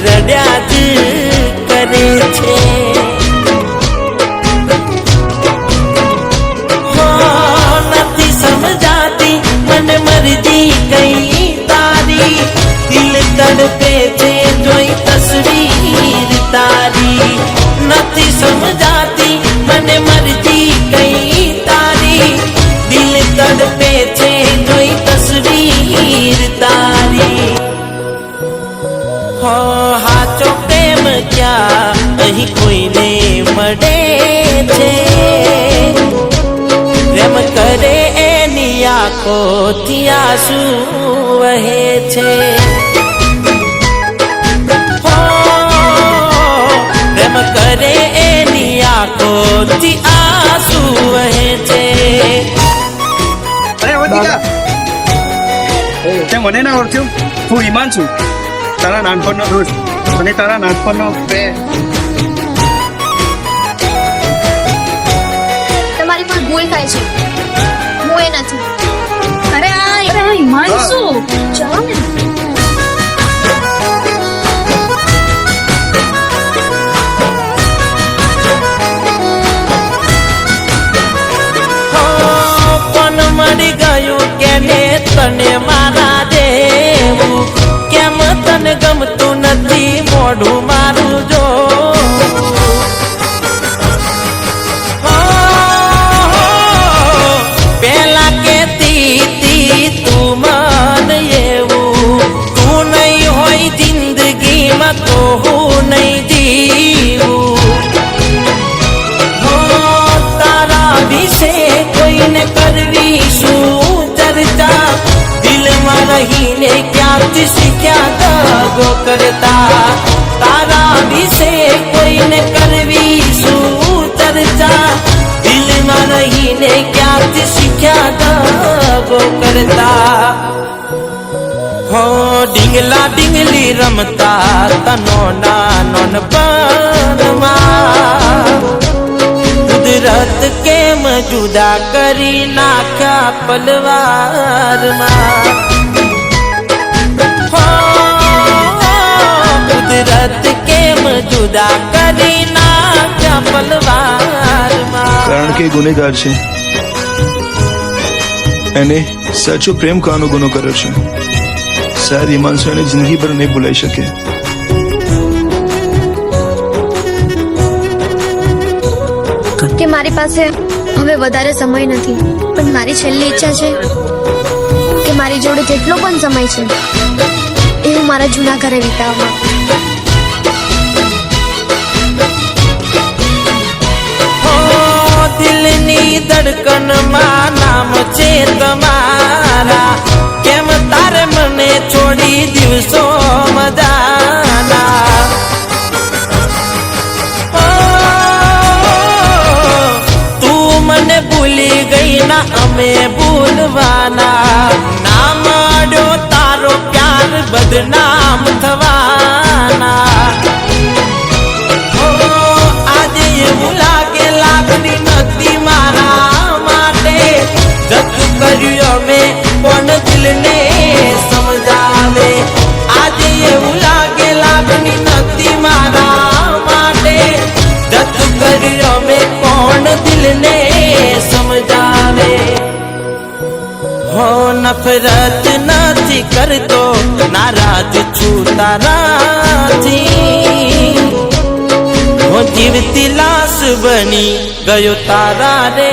રડ્યા જ કરે છે। નથી સમજાતી મને મરજી કઈ તારી, દિલ તડપે છે જોઈ તસવીર તારી। નથી સમજાતી મને મરજી કઈ તારી, દિલ તડપે છે જોઈ તસવીર તારી। હાચો પ્રેમ ક્યાં અહીં કોઈને મળે છે, પ્રેમ કરે એની આંખોથી આંસુ વહે છે। પ્રેમ કરે એની આંખોથી આંસુ વહે છે। તે મને ના ઓળખ્યું? હું ઈમાન છું, તારા નાનપણનો દોસ્ત અને તારા નાનપણનો પ્રેમ। તમારી પણ ભૂલ થાય છે, હું એ નથી। અરે આ હિમાંશુ, ચાલો ને। પણ મળી ગયું કેને તને મારા જેવું, કેમ તને ગમતું નથી મોઢું મારું જો। પેલા કેતી તું મન એવું, તું નહીં હોય જિંદગીમાં તો હું નહીં જીવું। તારા વિશે કોઈને કરવી શું ચર્ચા, દિલમાં રહીને ક્યાંથી શીખ્યા દગો કરતા। તારા વિશે કોઈને કરવી શું ચર્ચા, દિલમાં રહીને ક્યાંથી શીખ્યા દગો કરતા। ડીંગલા ડીંગલી રમતા તનો નાનપણમાં, કુદરત કેમ જુદા કરી નાખ્યા પલવારમાં। કુદરત કેમ જુદા કરી નાખ્યા પલવારમાં। કારણ કે ગુનેગાર છે, એને સાચો પ્રેમ કાનો ગુનો કર્યો છે। શાયદ હિમાંશુ એને જિંદગી ભર નહીં ભૂલાઈ શકે। કે મારી પાસે હવે વધારે સમય નથી, પણ મારી છેલ્લી ઈચ્છા છે કે મારી જોડે જેટલો પણ સમય છે એ હું મારા જૂના ઘરે વિતાવવા। દિલની ધડકનમાં નામ છે તમારા, કેમ તારે મને છોડી દિવસો મજાના। મને ભૂલી ગઈ ના અમે ભૂલવાના, ના મળ્યો તારો પ્યાર બદનામ થવાના। આજે એવું લાગે લાગણી નથી મારા માટે, જતું કર્યું અમે કોણ દિલને સમજાવે। આજે એવું લાગે લાગણી નથી મારા માટે, જતું કર્યું અમે કોણ દિલને સમજાવે। નફરત નથી કરતો, નારાજ છું તારાથી, હું જીવતી લાશ બની ગયો તારા રે।